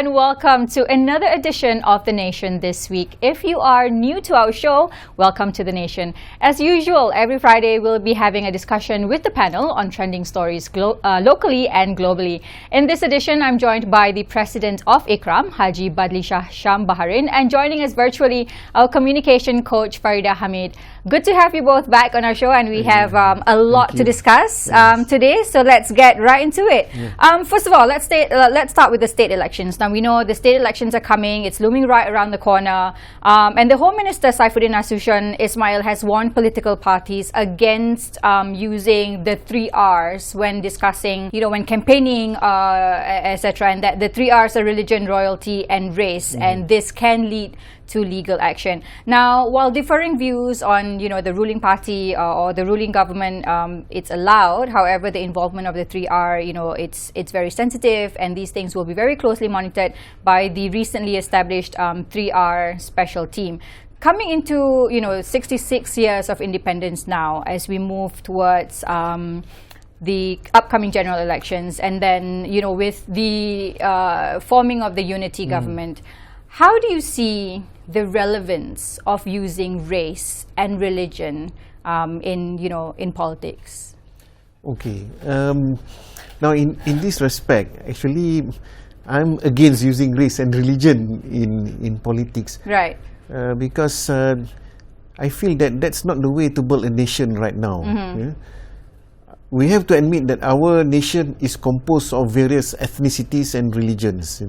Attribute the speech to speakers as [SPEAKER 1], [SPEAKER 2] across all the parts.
[SPEAKER 1] and welcome to another edition of The Nation this week. If you are new to our show, welcome to The Nation. As usual, every Friday we'll be having a discussion with the panel on trending stories locally and globally. In this edition, I'm joined by the President of IKRAM, Haji BADLISHAH SHAM BAHARIN, and joining us virtually, our communication coach, FARIDAH HAMEED. Good to have you both back on our show, and we have a lot to discuss today, so let's get right into it. First of all, let's start with the state elections. Now, we know the state elections are coming. It's looming right around the corner. And the Home Minister, Saifuddin Nasution Ismail, has warned political parties against using the 3Rs when discussing, when campaigning, etc. And that the 3Rs are religion, royalty, and race. And this can lead to legal action. Now, while differing views on, the ruling party or the ruling government, it's allowed. However, the involvement of the 3R, it's very sensitive, and these things will be very closely monitored by the recently established 3R special team. Coming into, 66 years of independence now, as we move towards the upcoming general elections, and then, with the forming of the unity government, how do you see the relevance of using race and religion in politics?
[SPEAKER 2] Okay. Now, in this respect, actually, I'm against using race and religion in politics.
[SPEAKER 1] Right.
[SPEAKER 2] Because I feel that that's not the way to build a nation right now. Yeah? We have to admit that our nation is composed of various ethnicities and religions.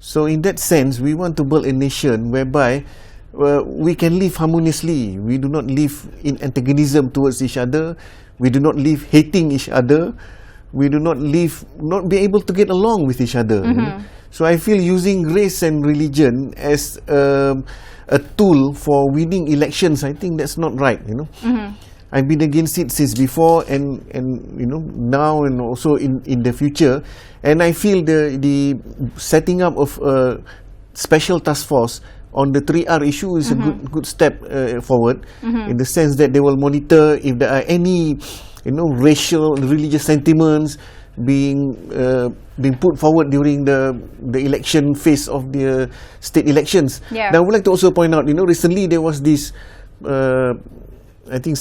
[SPEAKER 2] So in that sense, we want to build a nation whereby we can live harmoniously. We do not live in antagonism towards each other. We do not live hating each other. We do not be able to get along with each other. So I feel using race and religion as a tool for winning elections, I think that's not right. I've been against it since before, and now, and also in the future. And I feel the setting up of a special task force on the 3R issue is a good step forward, in the sense that they will monitor if there are any racial and religious sentiments being put forward during the election phase of the state elections. Now, I would like to also point out, recently there was this I think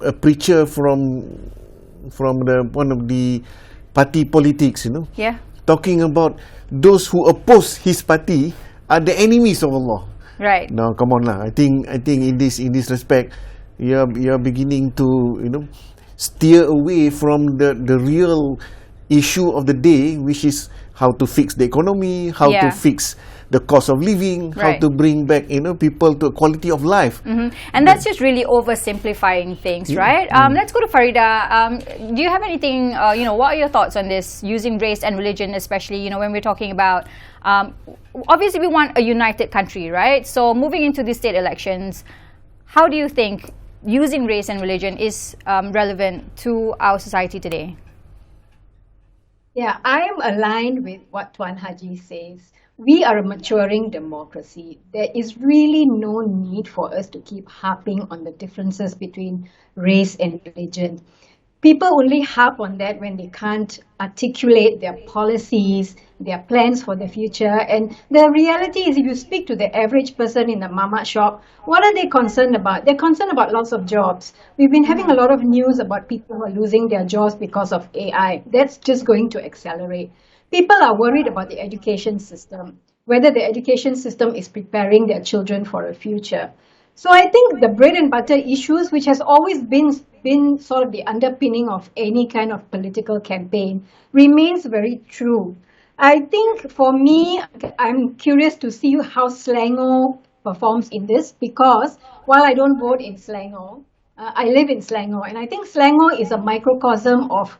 [SPEAKER 2] a preacher from one of the party politics, talking about those who oppose his party are the enemies of Allah.
[SPEAKER 1] Right.
[SPEAKER 2] Now, come on lah. I think in this respect, you're beginning to steer away from the real issue of the day, which is how to fix the economy, how to fix the cost of living, how to bring back people to a quality of life.
[SPEAKER 1] And that's just really oversimplifying things, right? Let's go to Faridah. Do you have anything, what are your thoughts on this, using race and religion, especially, when we're talking about, obviously we want a united country, right? So moving into the state elections, how do you think using race and religion is relevant to our society today?
[SPEAKER 3] Yeah, I am aligned with what Tuan Haji says. We are a maturing democracy. There is really no need for us to keep harping on the differences between race and religion. People only harp on that when they can't articulate their policies, their plans for the future. And the reality is, if you speak to the average person in the mama shop, what are they concerned about? They're concerned about loss of jobs. We've been having a lot of news about people who are losing their jobs because of AI. That's just going to accelerate. People are worried about the education system, whether the education system is preparing their children for a future. So I think the bread and butter issues, which has always been sort of the underpinning of any kind of political campaign, remains very true. I think for me, I'm curious to see how Selangor performs in this, because while I don't vote in Selangor, I live in Selangor, and I think Selangor is a microcosm of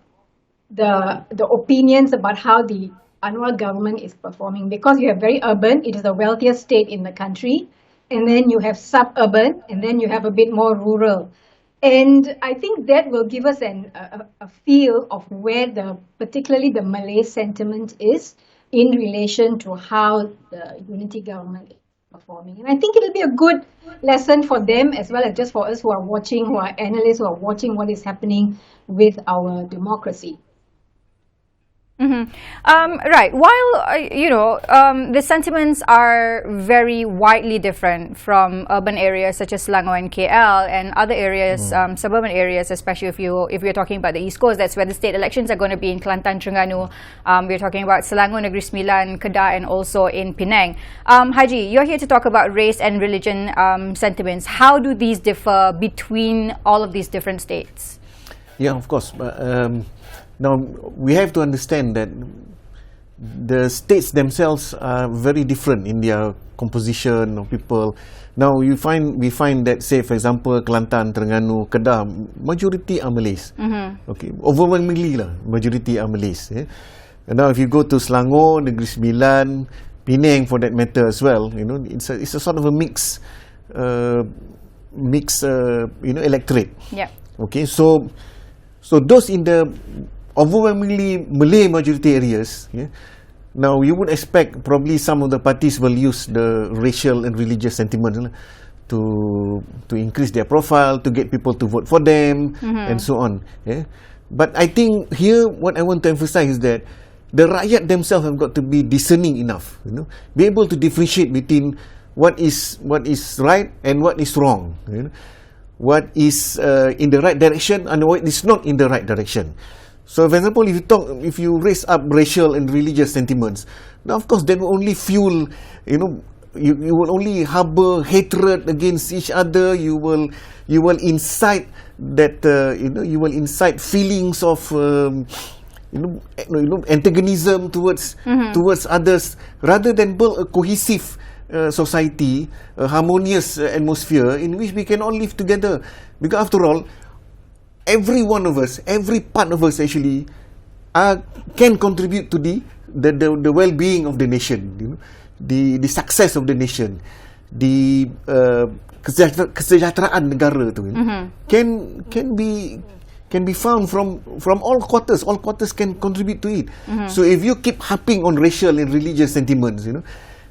[SPEAKER 3] the opinions about how the Anwar government is performing, because you have very urban, it is the wealthiest state in the country, and then you have suburban, and then you have a bit more rural. And I think that will give us a feel of where particularly the Malay sentiment is in relation to how the unity government is performing. And I think it'll be a good lesson for them, as well as just for us who are watching, who are analysts, who are watching what is happening with our democracy.
[SPEAKER 1] Right. While the sentiments are very widely different from urban areas such as Selangor and KL and other areas, suburban areas, especially if you're talking about the East Coast. That's where the state elections are going to be in Kelantan, Terengganu. We're talking about Selangor, Negeri Sembilan, Kedah, and also in Penang. Haji, you're here to talk about race and religion sentiments. How do these differ between all of these different states?
[SPEAKER 2] Yeah, of course. Now, we have to understand that the states themselves are very different in their composition of people. Now, we find that, say, for example, Kelantan, Terengganu, Kedah, majority are Malays. Okay, overwhelmingly lah, majority are Malays. And now, if you go to Selangor, Negeri Sembilan, Penang, for that matter as well, it's a sort of a mix, electorate.
[SPEAKER 1] Yeah.
[SPEAKER 2] Okay, so those in the overwhelmingly Malay majority areas, now you would expect probably some of the parties will use the racial and religious sentiment to increase their profile, to get people to vote for them, and so on. But I think here what I want to emphasize is that the rakyat themselves have got to be discerning enough, be able to differentiate between what is right and what is wrong, what is in the right direction and what is not in the right direction. So, for example, if you raise up racial and religious sentiments, now of course that will only fuel, you will only harbor hatred against each other. You will incite that, you will incite feelings of, antagonism towards others, rather than build a cohesive society, a harmonious atmosphere in which we can all live together. Because after all, every one of us, every part of us actually can contribute to the well-being of the nation, the success of the nation, the kesejahteraan negara tu, can be found from all quarters. All quarters can contribute to it. So if you keep harping on racial and religious sentiments,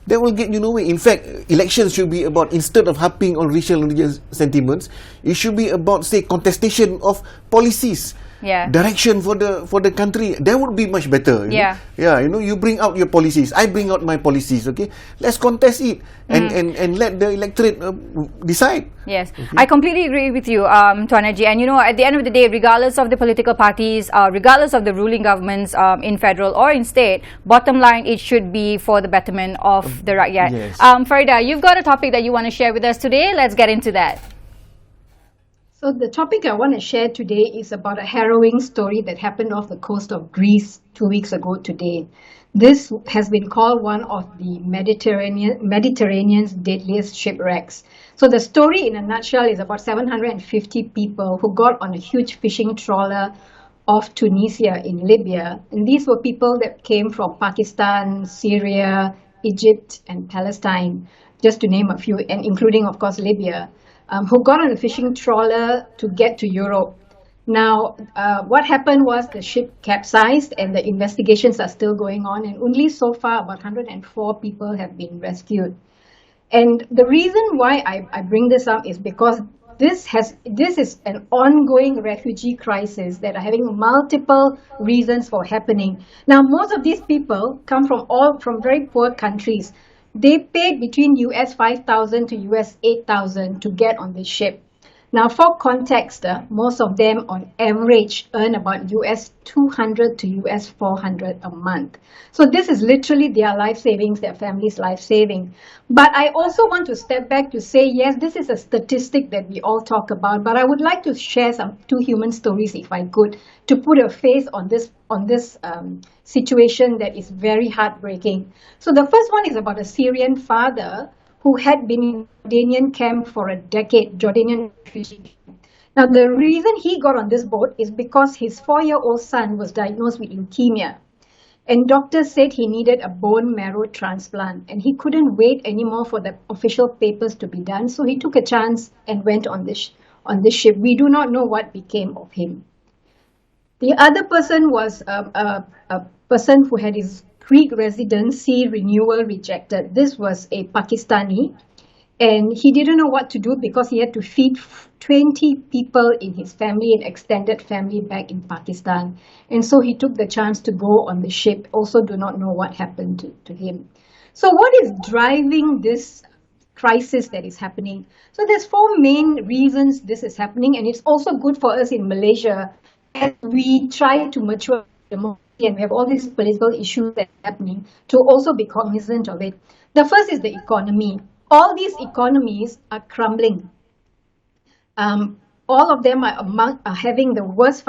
[SPEAKER 2] that will get you nowhere. In fact, elections should be about, instead of harping on racial and religious sentiments, it should be about, say, contestation of policies, direction for the country. That would be much better. You bring out your policies, I bring out my policies. Okay, let's contest it and let the electorate decide.
[SPEAKER 1] Yes, okay. I completely agree with you, Tuan Haji. And at the end of the day, regardless of the political parties, regardless of the ruling governments in federal or in state, bottom line, it should be for the betterment of the rakyat.
[SPEAKER 2] Yes.
[SPEAKER 1] Faridah, you've got a topic that you want to share with us today. Let's get into that.
[SPEAKER 3] So the topic I want to share today is about a harrowing story that happened off the coast of Greece 2 weeks ago today. This has been called one of the Mediterranean's deadliest shipwrecks. So the story in a nutshell is about 750 people who got on a huge fishing trawler off Tunisia in Libya. And these were people that came from Pakistan, Syria, Egypt, and Palestine, just to name a few, and including, of course, Libya. Who got on a fishing trawler to get to Europe. Now, what happened was the ship capsized and the investigations are still going on, and only so far about 104 people have been rescued. And the reason why I bring this up is because this is an ongoing refugee crisis that are having multiple reasons for happening. Now, most of these people come from very poor countries. They paid between US 5,000 to US 8,000 to get on this ship. Now, for context, most of them on average earn about US 200 to US 400 a month. So this is literally their life savings, their family's life saving. But I also want to step back to say, yes, this is a statistic that we all talk about, but I would like to share two human stories, if I could, to put a face on this situation that is very heartbreaking. So the first one is about a Syrian father who had been in Jordanian camp for a decade, Jordanian refugee camp. Now, the reason he got on this boat is because his 4-year-old son was diagnosed with leukemia. And doctors said he needed a bone marrow transplant, and he couldn't wait anymore for the official papers to be done. So he took a chance and went on this ship. We do not know what became of him. The other person was a person who had his Greek residency renewal rejected. This was a Pakistani, And he didn't know what to do because he had to feed 20 people in his family and extended family back in Pakistan. And so he took the chance to go on the ship. Also do not know what happened to him. So what is driving this crisis that is happening? So there's four main reasons this is happening, and it's also good for us in Malaysia as we try to mature democracy and we have all these political issues that are happening to also be cognizant of it. The first is the economy. All these economies are crumbling. All of them are having the worst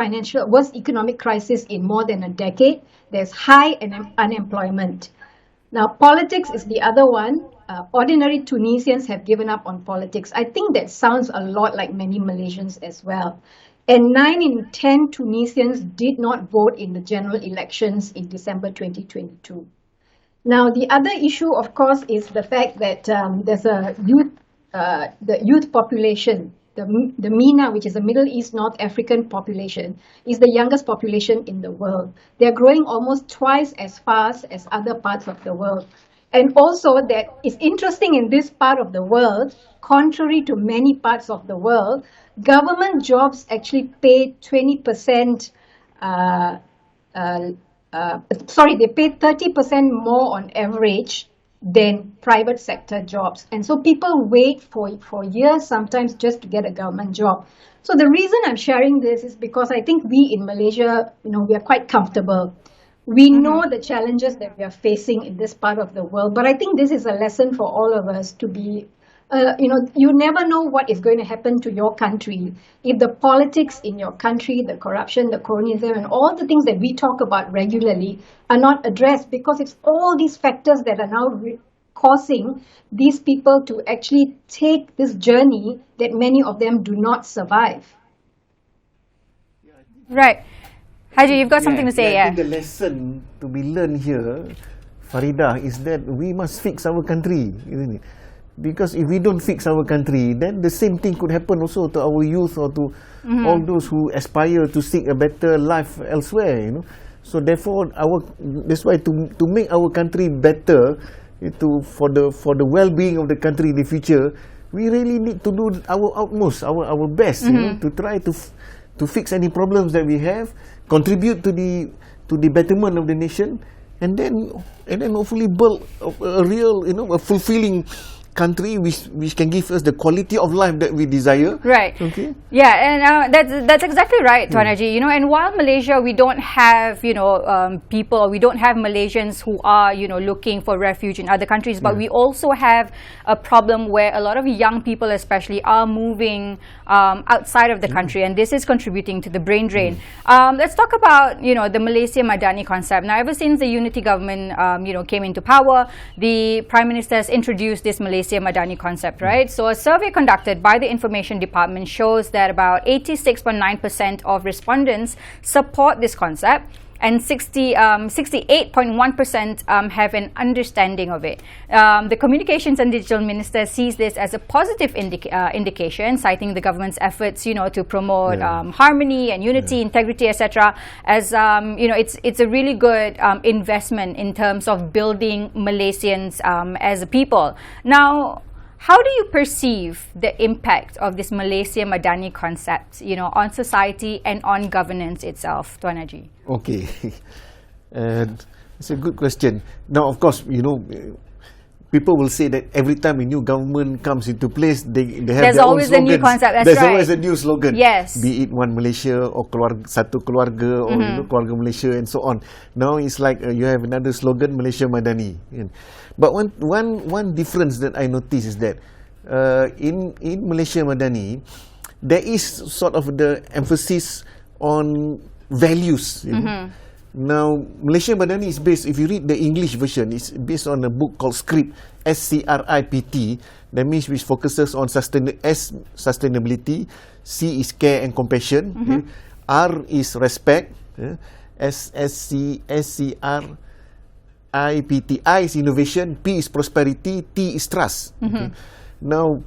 [SPEAKER 3] economic crisis in more than a decade. There's high unemployment. Now, politics is the other one. Ordinary Tunisians have given up on politics. I think that sounds a lot like many Malaysians as well. And 9 in 10 Tunisians did not vote in the general elections in December 2022. Now, the other issue, of course, is the fact that there's the youth population. The MENA, which is the Middle East North African population, is the youngest population in the world. They're growing almost twice as fast as other parts of the world. And also that it's interesting in this part of the world, contrary to many parts of the world, government jobs actually pay 20%, they pay 30% more on average than private sector jobs. And so people wait for years sometimes just to get a government job. So the reason I'm sharing this is because I think we in Malaysia, we are quite comfortable. We know the challenges that we are facing in this part of the world, but I think this is a lesson for all of us to be, you never know what is going to happen to your country. If the politics in your country, the corruption, the cronyism, and all the things that we talk about regularly are not addressed, because it's all these factors that are now causing these people to actually take this journey that many of them do not survive.
[SPEAKER 1] Right. Haji, you've got something to say,
[SPEAKER 2] I think the lesson to be learned here, Faridah, is that we must fix our country, isn't it? Because if we don't fix our country, then the same thing could happen also to our youth or to all those who aspire to seek a better life elsewhere, So therefore, that's why to make our country better, for the well-being of the country in the future, we really need to do our utmost, our best, to try to fix any problems that we have, contribute to the betterment of the nation, and then hopefully build a real, a fulfilling country which can give us the quality of life that we desire.
[SPEAKER 1] Right.
[SPEAKER 2] Okay.
[SPEAKER 1] Yeah, and that's exactly right, Tuan Haji. And while Malaysia, we don't have people, or we don't have Malaysians who are looking for refuge in other countries, but we also have a problem where a lot of young people, especially, are moving outside of the country, and this is contributing to the brain drain. Let's talk about the Malaysia Madani concept. Now, ever since the unity government came into power, the Prime Minister has introduced this Malaysia Madani concept, right? So a survey conducted by the Information Department shows that about 86.9% of respondents support this concept, and 68.1% have an understanding of it. The Communications and Digital Minister sees this as a positive indication, citing the government's efforts, to promote harmony and unity, integrity, etc. As it's a really good investment in terms of building Malaysians as a people. Now, how do you perceive the impact of this Malaysia Madani concept, on society and on governance itself, Tuan Haji?
[SPEAKER 2] Okay, it's a good question. Now, of course, people will say that every time a new government comes into place, they have
[SPEAKER 1] There's
[SPEAKER 2] their
[SPEAKER 1] always
[SPEAKER 2] own
[SPEAKER 1] a new
[SPEAKER 2] slogans.
[SPEAKER 1] concept. That's
[SPEAKER 2] There's
[SPEAKER 1] right.
[SPEAKER 2] always a new slogan.
[SPEAKER 1] Yes.
[SPEAKER 2] Be it One Malaysia or Satu Keluarga or Keluarga Malaysia and so on. Now it's like you have another slogan, Malaysia Madani. But one difference that I notice is that in Malaysia Madani, there is sort of the emphasis on values. Now, Malaysia Madani is based, if you read the English version, it's based on a book called Script, SCRIPT. That means which focuses on sustainability. C is care and compassion. R is respect. SCRIPT. I is innovation. P is prosperity. T is trust. Now,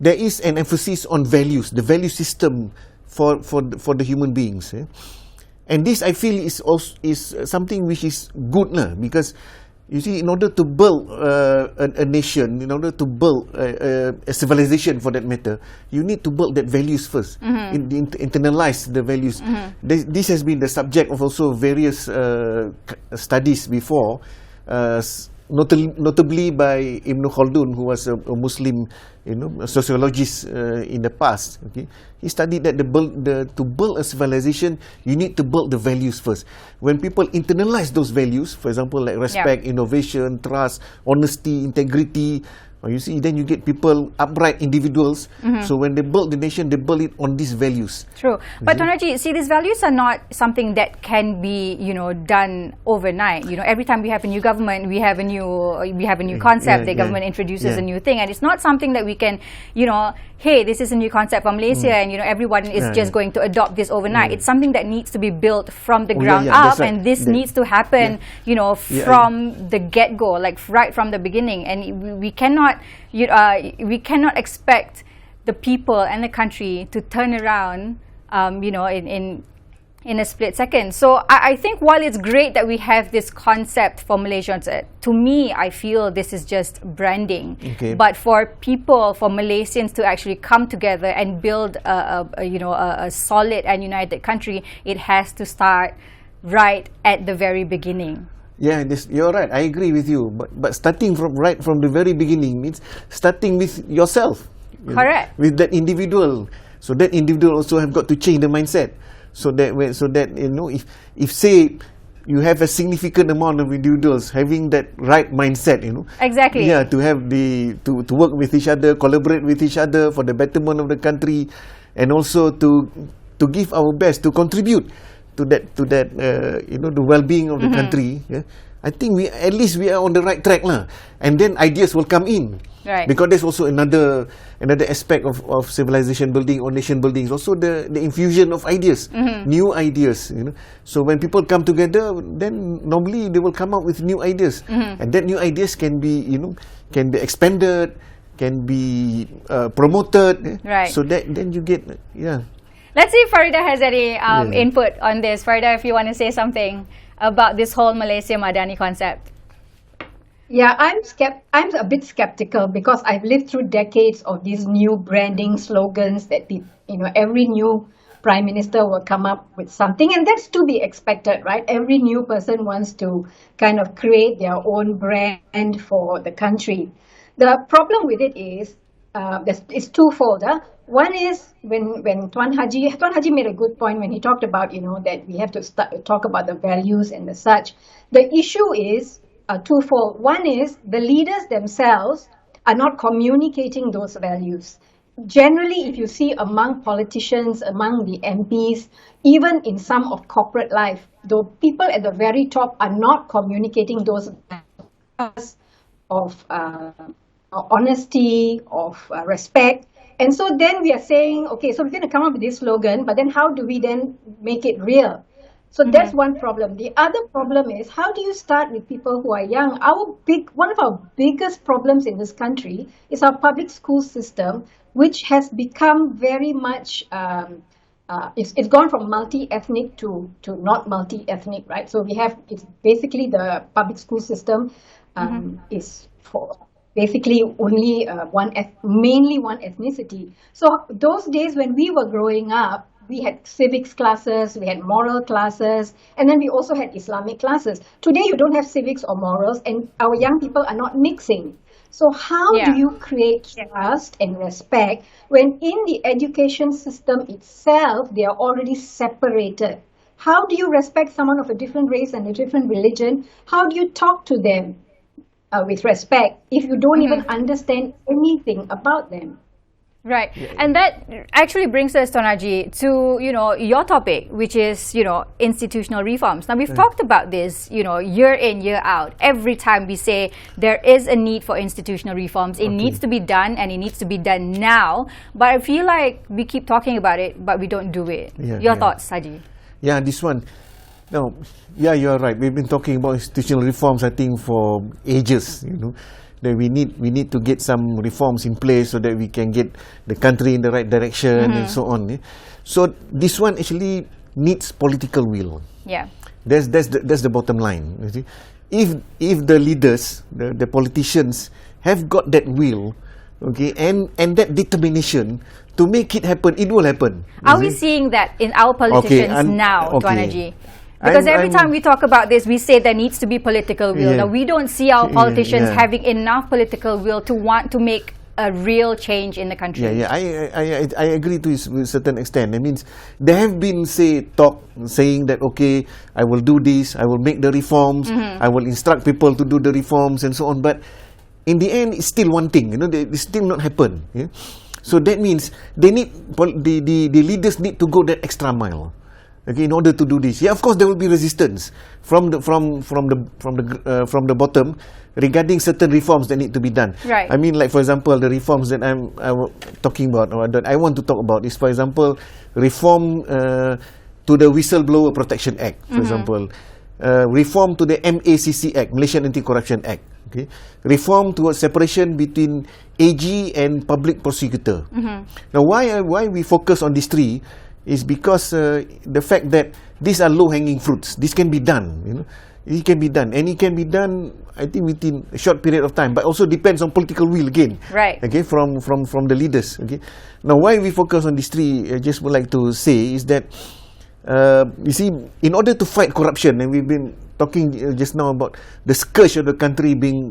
[SPEAKER 2] there is an emphasis on values, the value system for the human beings. And this, I feel, is something which is good, because You see, in order to build a nation, in order to build a civilization for that matter, you need to build that values first, internalize the values. This has been the subject of also various studies before, notably by Ibnu Khaldun, who was a Muslim, a sociologist in the past. Okay, he studied that to build a civilization, you need to build the values first. When people internalize those values, for example, like respect, innovation, trust, honesty, integrity, you see, then you get people, upright individuals. So when they build the nation, they build it on these values.
[SPEAKER 1] True. But Tuan Haji, see, these values are not something that can be, done overnight. Every time we have a new government, we have a new concept. The government introduces a new thing, and it's not something that we can, hey, this is a new concept for Malaysia, and everyone is just going to adopt this overnight. It's something that needs to be built from the ground up, and this needs to happen, from the get-go, like right from the beginning. And we cannot expect the people and the country to turn around, in a split second. So I think while it's great that we have this concept for Malaysians, to me, I feel this is just branding.
[SPEAKER 2] Okay.
[SPEAKER 1] But for people, for Malaysians to actually come together and build a solid and united country, it has to start right at the very beginning.
[SPEAKER 2] Yeah, you're right. I agree with you. But starting from the very beginning means starting with yourself.
[SPEAKER 1] Correct.
[SPEAKER 2] With that individual. So that individual also have got to change the mindset. So that if say you have a significant amount of individuals having that right mindset,
[SPEAKER 1] Exactly.
[SPEAKER 2] Yeah, to have to work with each other, collaborate with each other for the betterment of the country, and also to give our best to contribute to that the well-being of the country. Yeah? I think at least we are on the right track lah. And then ideas will come in.
[SPEAKER 1] Right.
[SPEAKER 2] Because there's also another aspect of civilization building or nation building is also the infusion of ideas, new ideas. So when people come together, then normally they will come up with new ideas, and that new ideas can be expanded, can be promoted.
[SPEAKER 1] Right.
[SPEAKER 2] So that then you get
[SPEAKER 1] Let's see if Faridah has any input on this. Faridah, if you want to say something about this whole Malaysia Madani concept.
[SPEAKER 3] Yeah, I'm a bit skeptical because I've lived through decades of these new branding slogans that every new prime minister will come up with something, and that's to be expected, right? Every new person wants to kind of create their own brand for the country. The problem with it is it's twofold. One is when Tuan Haji made a good point when he talked about that we have to talk about the values and the such. The issue is twofold. One is the leaders themselves are not communicating those values. Generally, if you see among politicians, among the MPs, even in some of corporate life, the people at the very top are not communicating those values of honesty, of respect. And so then we are saying, okay, so we're going to come up with this slogan, but then how do we then make it real? So that's one problem. The other problem is, how do you start with people who are young? One of our biggest problems in this country is our public school system, which has become very much, it's gone from multi-ethnic to not multi-ethnic, right? So it's basically the public school system is for basically only mainly one ethnicity. So those days when we were growing up, we had civics classes, we had moral classes, and then we also had Islamic classes. Today you don't have civics or morals, and our young people are not mixing. So how do you create trust and respect when in the education system itself they are already separated? How do you respect someone of a different race and a different religion? How do you talk to them with respect if you don't even understand anything about them?
[SPEAKER 1] Right. And that actually brings us, Tuan Haji, to, your topic, which is, institutional reforms. Now, we've talked about this, year in, year out. Every time we say there is a need for institutional reforms, it needs to be done, and it needs to be done now. But I feel like we keep talking about it, but we don't do it. Your thoughts, Haji?
[SPEAKER 2] Yeah, this one. No, you're right. We've been talking about institutional reforms, I think, for ages, that we need to get some reforms in place so that we can get the country in the right direction and so on. So this one actually needs political will.
[SPEAKER 1] Yeah,
[SPEAKER 2] that's the bottom line. You see, if the leaders, the politicians have got that will, okay, and that determination to make it happen, it will happen.
[SPEAKER 1] Are we seeing that in our politicians now, Tuan Haji? Because every time we talk about this, we say there needs to be political will. Now, we don't see our politicians having enough political will to want to make a real change in the country.
[SPEAKER 2] I agree to a certain extent. It means there have been talk saying that, okay, I will do this, I will make the reforms, I will instruct people to do the reforms and so on. But in the end, it's still one thing. It's still not happen. Yeah? So that means they need the leaders need to go that extra mile. Okay, in order to do this, of course there will be resistance from the bottom regarding certain reforms that need to be done.
[SPEAKER 1] Right.
[SPEAKER 2] I mean, like for example, the reforms that I'm talking about, or that I want to talk about, is for example, reform to the Whistleblower Protection Act, for example, reform to the MACC Act, Malaysian Anti-Corruption Act. Okay, reform towards separation between AG and public prosecutor. Now, why we focus on these three? Is because the fact that these are low-hanging fruits. This can be done, It can be done, and it can be done, I think, within a short period of time. But also depends on political will again.
[SPEAKER 1] Right.
[SPEAKER 2] Okay, from the leaders. Okay. Now, why we focus on these three? I just would like to say is that you see, in order to fight corruption, and we've been talking just now about the scourge of the country being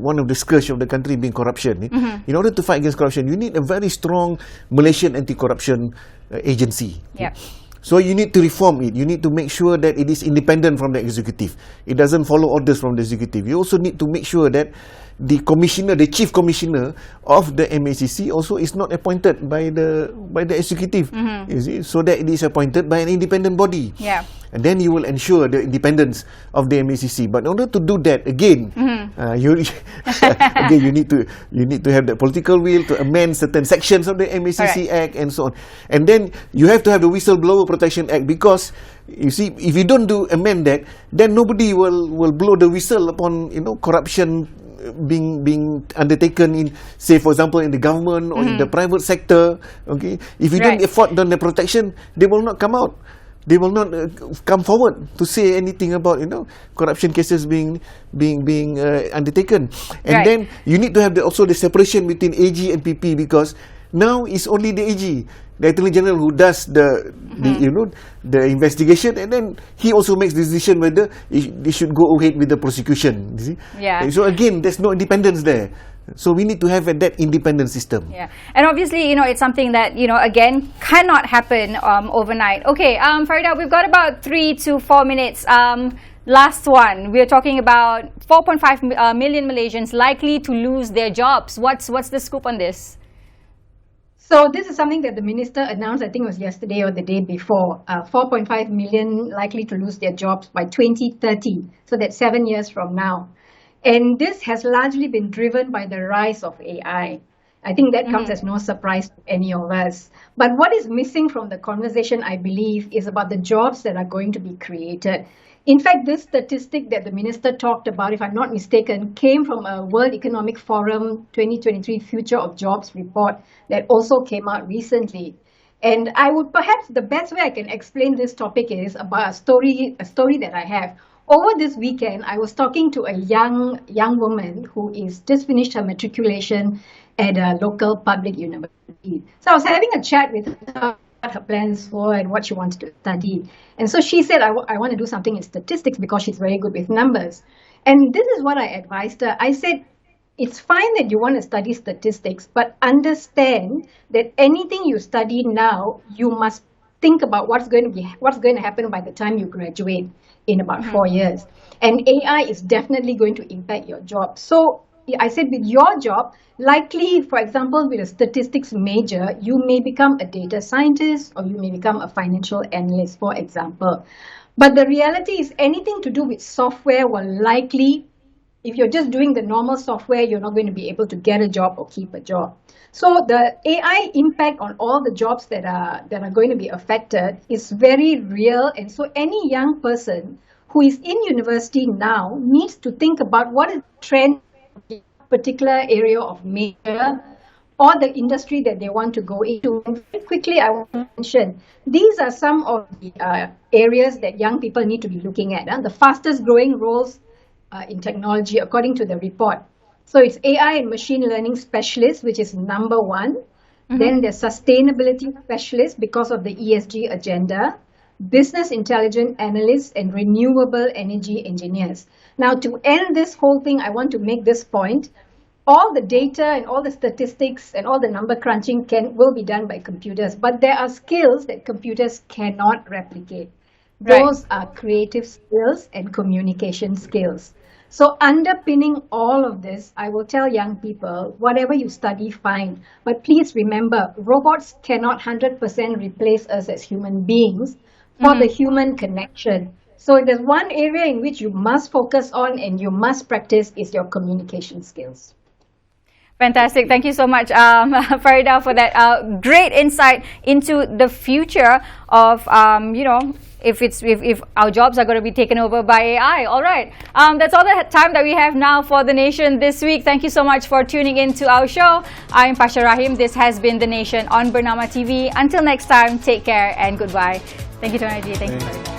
[SPEAKER 2] corruption. In order to fight against corruption, you need a very strong Malaysian anti-corruption agency.
[SPEAKER 1] Yeah.
[SPEAKER 2] So you need to reform it. You need to make sure that it is independent from the executive. It doesn't follow orders from the executive. You also need to make sure that the commissioner, the chief commissioner of the MACC also is not appointed by the executive. You see, so that it is appointed by an independent body.
[SPEAKER 1] Yeah.
[SPEAKER 2] And then you will ensure the independence of the MACC. But in order to do that, again, you need to have the political will to amend certain sections of the MACC Act and so on. And then you have to have the Whistleblower Protection Act, because you see, if you don't amend that, then nobody will blow the whistle upon corruption being undertaken in, say, for example, in the government or in the private sector. Okay, if you don't afford the protection, they will not come out. They will not come forward to say anything about corruption cases being undertaken. And then you need to have also the separation between AG and PP, because now it's only the AG, the Attorney General, who does the investigation, and then he also makes the decision whether they should go ahead with the prosecution. You see?
[SPEAKER 1] Yeah.
[SPEAKER 2] So again, there's no independence there. So we need to have that independent system.
[SPEAKER 1] Yeah, and obviously, it's something that again cannot happen overnight. Okay, Faridah, we've got about 3 to 4 minutes. Last one, we're talking about 4.5 million Malaysians likely to lose their jobs. What's the scoop on this?
[SPEAKER 3] So this is something that the minister announced, I think it was yesterday or the day before. 4.5 million likely to lose their jobs by 2030. So that's 7 years from now. And this has largely been driven by the rise of AI. I think that comes as no surprise to any of us. But what is missing from the conversation, I believe, is about the jobs that are going to be created. In fact, this statistic that the minister talked about, if I'm not mistaken, came from a World Economic Forum 2023 Future of Jobs report that also came out recently. And I would perhaps, the best way I can explain this topic is about a story that I have. Over this weekend, I was talking to a young woman who is just finished her matriculation at a local public university. So I was having a chat with her, what her plans were and what she wanted to study. And so she said, I want to do something in statistics because she's very good with numbers. And this is what I advised her. I said, it's fine that you want to study statistics, but understand that anything you study now, you must think about what's going to happen by the time you graduate in about 4 years. And AI is definitely going to impact your job. So I said with your job, likely, for example, with a statistics major, you may become a data scientist or you may become a financial analyst, for example. But the reality is anything to do with software will likely, if you're just doing the normal software, you're not going to be able to get a job or keep a job. So the AI impact on all the jobs that are going to be affected is very real. And so any young person who is in university now needs to think about what is the trend in a particular area of major or the industry that they want to go into. And very quickly, I want to mention, these are some of the areas that young people need to be looking at. The fastest growing roles in technology, according to the report. So it's AI and machine learning specialist, which is number one. Then there's sustainability specialist because of the ESG agenda, business intelligence analysts, and renewable energy engineers. Now, to end this whole thing, I want to make this point. All the data and all the statistics and all the number crunching will be done by computers, but there are skills that computers cannot replicate. Those are creative skills and communication skills. So underpinning all of this, I will tell young people, whatever you study, fine. But please remember, robots cannot 100% replace us as human beings for the human connection. So there's one area in which you must focus on and you must practice is your communication skills.
[SPEAKER 1] Fantastic. Thank you so much, Faridah, for that great insight into the future of, if our jobs are going to be taken over by AI. All right. That's all the time that we have now for The Nation this week. Thank you so much for tuning in to our show. I'm Pasha Rahim. This has been The Nation on Bernama TV. Until next time, take care and goodbye. Thank you, Tuan Haji. Thank you, Faridah.